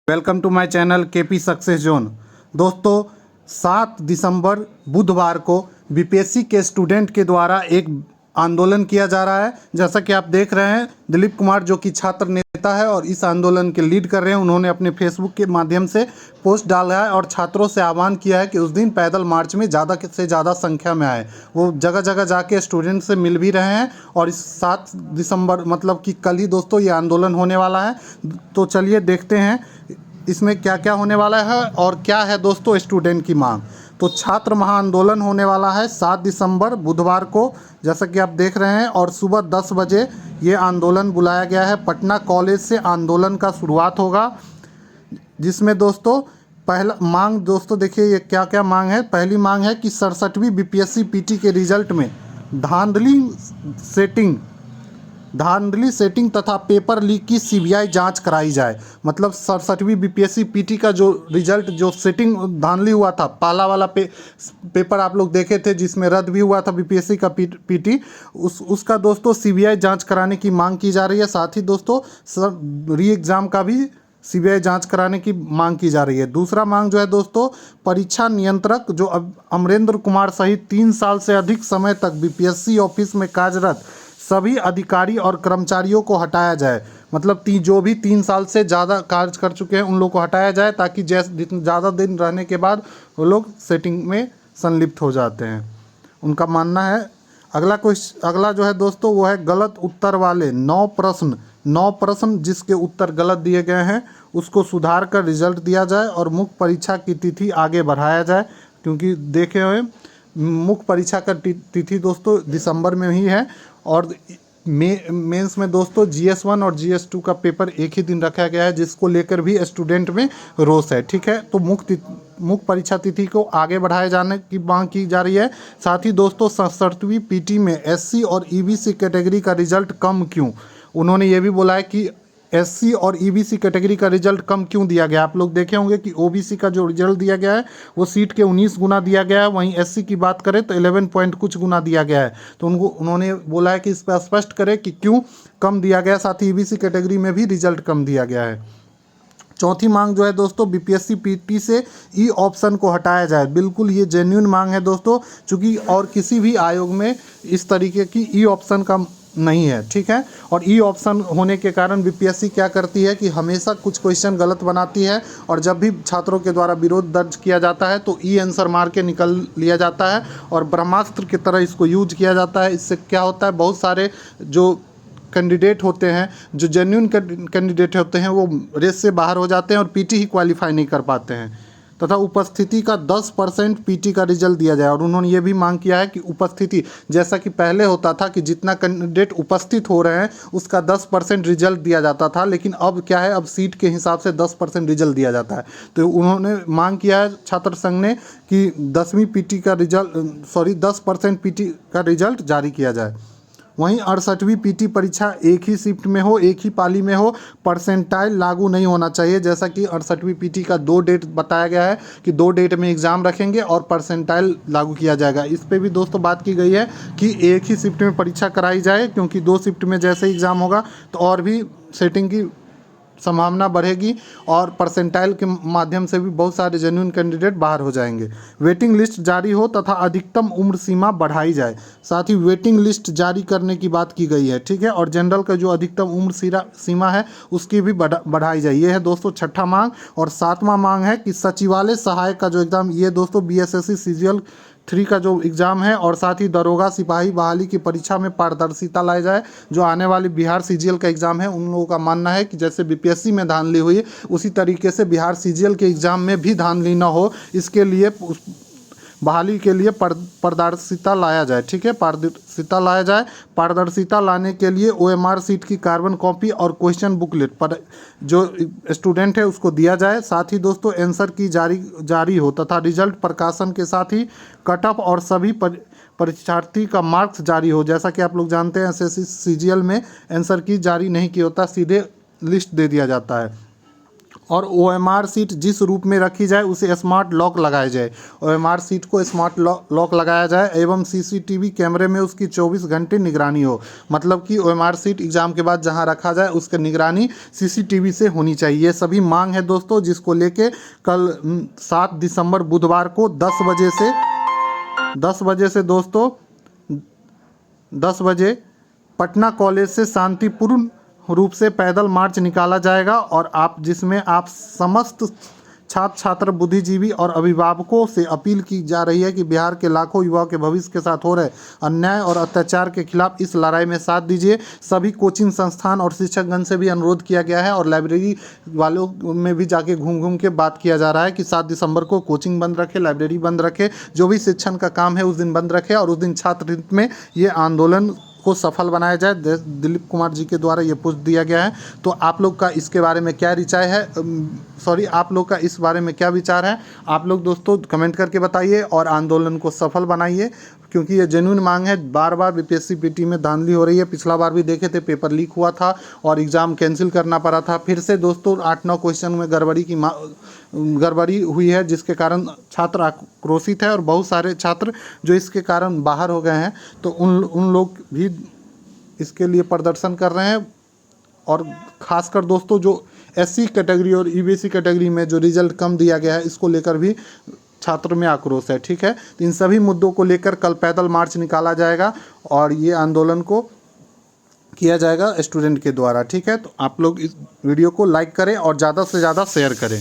Welcome to my channel KP success zone. दोस्तों 7 दिसंबर बुधवार को बीपीएससी के स्टूडेंट के द्वारा एक आंदोलन किया जा रहा है। जैसा कि आप देख रहे हैं, दिलीप कुमार जो कि छात्र नेता है और इस आंदोलन के लीड कर रहे हैं, उन्होंने अपने फेसबुक के माध्यम से पोस्ट डाला है और छात्रों से आह्वान किया है कि उस दिन पैदल मार्च में ज़्यादा से ज़्यादा संख्या में आए। वो जगह जगह जाके स्टूडेंट से मिल भी रहे हैं और इस 7 दिसंबर मतलब कि कल ही दोस्तों ये आंदोलन होने वाला है। तो चलिए देखते हैं इसमें क्या क्या होने वाला है और क्या है दोस्तों स्टूडेंट की मांग। तो छात्र महाआंदोलन होने वाला है 7 दिसंबर बुधवार को, जैसा कि आप देख रहे हैं, और सुबह 10 बजे ये आंदोलन बुलाया गया है। पटना कॉलेज से आंदोलन का शुरुआत होगा, जिसमें दोस्तों पहला मांग दोस्तों देखिए ये क्या क्या मांग है। पहली मांग है कि 67वीं बीपीएससी पीटी के रिजल्ट में धांधली सेटिंग तथा पेपर लीक की सीबीआई जांच कराई जाए। मतलब 67वीं बीपीएससी पीटी का जो रिजल्ट जो सेटिंग धांधली हुआ था, पहला वाला पेपर आप लोग देखे थे जिसमें रद्द भी हुआ था बीपीएससी का पीटी, उसका दोस्तों सीबीआई जांच कराने की मांग की जा रही है। साथ ही दोस्तों री एग्ज़ाम का भी सीबीआई जांच कराने की मांग की जा रही है। दूसरा मांग जो है दोस्तों, परीक्षा नियंत्रक जो अमरेंद्र कुमार सहित 3 साल से अधिक समय तक बीपीएससी ऑफिस में कार्यरत सभी अधिकारी और कर्मचारियों को हटाया जाए। मतलब जो भी 3 साल से ज़्यादा कार्य कर चुके हैं उन लोगों को हटाया जाए, ताकि ज़्यादा दिन रहने के बाद वो लोग सेटिंग में संलिप्त हो जाते हैं, उनका मानना है। अगला जो है दोस्तों वो है गलत उत्तर वाले 9 प्रश्न जिसके उत्तर गलत दिए गए हैं उसको सुधार कर रिजल्ट दिया जाए और मुख्य परीक्षा की तिथि आगे बढ़ाया जाए। क्योंकि देखे हुए मुख्य परीक्षा का तिथि दोस्तों दिसंबर में ही है और मेंस में दोस्तों GS1 और GS2 का पेपर एक ही दिन रखा गया है, जिसको लेकर भी स्टूडेंट में रोष है। ठीक है, तो मुख्य परीक्षा तिथि को आगे बढ़ाए जाने की मांग की जा रही है। साथ ही दोस्तों 67वीं पीटी में SC और EBC कैटेगरी का रिजल्ट कम क्यों, उन्होंने ये भी बोला है कि SC और EBC कैटेगरी का रिजल्ट कम क्यों दिया गया। आप लोग देखे होंगे कि OBC का जो रिजल्ट दिया गया है वो सीट के 19 गुना दिया गया है, वहीं SC की बात करें तो 11 पॉइंट कुछ गुना दिया गया है। तो उन्होंने बोला है कि इस पर स्पष्ट करें कि क्यों कम दिया गया। साथ ही EBC कैटेगरी में भी रिजल्ट कम दिया गया है। चौथी मांग जो है दोस्तों, बीपीएससी पीटी से ई ऑप्शन को हटाया जाए। बिल्कुल ये जेन्युइन मांग है दोस्तों, चूँकि और किसी भी आयोग में इस तरीके की ई ऑप्शन का नहीं है। ठीक है, और ई ऑप्शन होने के कारण बीपीएससी क्या करती है कि हमेशा कुछ क्वेश्चन गलत बनाती है और जब भी छात्रों के द्वारा विरोध दर्ज किया जाता है तो ई आंसर मार के निकल लिया जाता है और ब्रह्मास्त्र की तरह इसको यूज किया जाता है। इससे क्या होता है, बहुत सारे जो कैंडिडेट होते हैं, जो जेन्युइन कैंडिडेट होते हैं, वो रेस से बाहर हो जाते हैं और पीटी ही क्वालिफाई नहीं कर पाते हैं। तथा उपस्थिति का 10% पीटी का रिजल्ट दिया जाए। और उन्होंने ये भी मांग किया है कि उपस्थिति, जैसा कि पहले होता था कि जितना कैंडिडेट उपस्थित हो रहे हैं उसका 10% रिजल्ट दिया जाता था, लेकिन अब क्या है, अब सीट के हिसाब से 10% रिजल्ट दिया जाता है। तो उन्होंने मांग किया है छात्र संघ ने कि 10वीं पीटी का रिजल्ट 10% पीटी का रिजल्ट जारी किया जाए। वहीं 68वीं पीटी परीक्षा एक ही शिफ्ट में हो, एक ही पाली में हो, परसेंटाइल लागू नहीं होना चाहिए। जैसा कि 68वीं पीटी का 2 डेट बताया गया है कि 2 डेट में एग्ज़ाम रखेंगे और परसेंटाइल लागू किया जाएगा। इस पे भी दोस्तों बात की गई है कि एक ही शिफ्ट में परीक्षा कराई जाए, क्योंकि 2 शिफ्ट में जैसे एग्ज़ाम होगा तो और भी सेटिंग की संभावना बढ़ेगी और परसेंटाइल के माध्यम से भी बहुत सारे जेन्युइन कैंडिडेट बाहर हो जाएंगे। वेटिंग लिस्ट जारी हो तथा अधिकतम उम्र सीमा बढ़ाई जाए। साथ ही वेटिंग लिस्ट जारी करने की बात की गई है। ठीक है, और जनरल का जो अधिकतम उम्र सीमा है उसकी भी बढ़ाई जाए। ये है दोस्तों छठा मांग। और 7वां मांग है कि सचिवालय सहायक का जो एग्ज़ाम, ये दोस्तों BSSC CGL 3 का जो एग्ज़ाम है, और साथ ही दरोगा सिपाही बहाली की परीक्षा में पारदर्शिता लाई जाए। जो आने वाली बिहार CGL का एग्ज़ाम है, उन लोगों का मानना है कि जैसे बीपीएससी में धांधली हुई उसी तरीके से बिहार CGL के एग्ज़ाम में भी धांधली न हो, इसके लिए बहाली के लिए पारदर्शिता लाया जाए। ठीक है, पारदर्शिता लाया जाए। पारदर्शिता लाने के लिए OMR सीट की कार्बन कॉपी और क्वेश्चन बुकलेट पर जो स्टूडेंट है उसको दिया जाए। साथ ही दोस्तों आंसर की जारी हो तथा रिजल्ट प्रकाशन के साथ ही कट ऑफ और सभी परीक्षार्थी का मार्क्स जारी हो। जैसा कि आप लोग जानते हैं SSC CGL में आंसर की जारी नहीं किया होता, सीधे लिस्ट दे दिया जाता है। और OMR सीट जिस रूप में रखी जाए उसे स्मार्ट लॉक लगाया जाए। OMR सीट को स्मार्ट लॉक लगाया जाए एवं CCTV कैमरे में उसकी 24 घंटे निगरानी हो। मतलब कि OMR सीट एग्ज़ाम के बाद जहां रखा जाए उसकी निगरानी CCTV से होनी चाहिए। ये सभी मांग है दोस्तों, जिसको लेके कल 7 दिसंबर बुधवार को 10 बजे से दोस्तों 10 बजे पटना कॉलेज से शांतिपूर्ण रूप से पैदल मार्च निकाला जाएगा और जिसमें आप समस्त छात्र छात्र, बुद्धिजीवी और अभिभावकों से अपील की जा रही है कि बिहार के लाखों युवाओं के भविष्य के साथ हो रहे अन्याय और अत्याचार के खिलाफ इस लड़ाई में साथ दीजिए। सभी कोचिंग संस्थान और शिक्षकगण से भी अनुरोध किया गया है और लाइब्रेरी वालों में भी जाके घूम घूम के बात किया जा रहा है कि 7 दिसंबर को कोचिंग बंद रखे, लाइब्रेरी बंद रखे, जो भी शिक्षण का काम है उस दिन बंद रखे और उस दिन छात्र हित में ये आंदोलन को सफल बनाया जाए। दिलीप कुमार जी के द्वारा ये पोस्ट दिया गया है। तो आप लोग का इसके बारे में क्या रिचाय है, आप लोग का इस बारे में क्या विचार है, आप लोग दोस्तों कमेंट करके बताइए और आंदोलन को सफल बनाइए, क्योंकि ये जेन्युइन मांग है। बार बार BPSC PT में धांधली हो रही है। पिछला बार भी देखे थे, पेपर लीक हुआ था और एग्ज़ाम कैंसिल करना पड़ा था। फिर से दोस्तों 8-9 क्वेश्चन में गड़बड़ी हुई है, जिसके कारण छात्र आक्रोशित है और बहुत सारे छात्र जो इसके कारण बाहर हो गए हैं। तो उन लोग भी इसके लिए प्रदर्शन कर रहे हैं। और ख़ासकर दोस्तों जो SC कैटेगरी और EBC कैटेगरी में जो रिजल्ट कम दिया गया है, इसको लेकर भी छात्र में आक्रोश है। ठीक है, तो इन सभी मुद्दों को लेकर कल पैदल मार्च निकाला जाएगा और ये आंदोलन को किया जाएगा स्टूडेंट के द्वारा। ठीक है, तो आप लोग इस वीडियो को लाइक करें और ज़्यादा से ज़्यादा शेयर करें।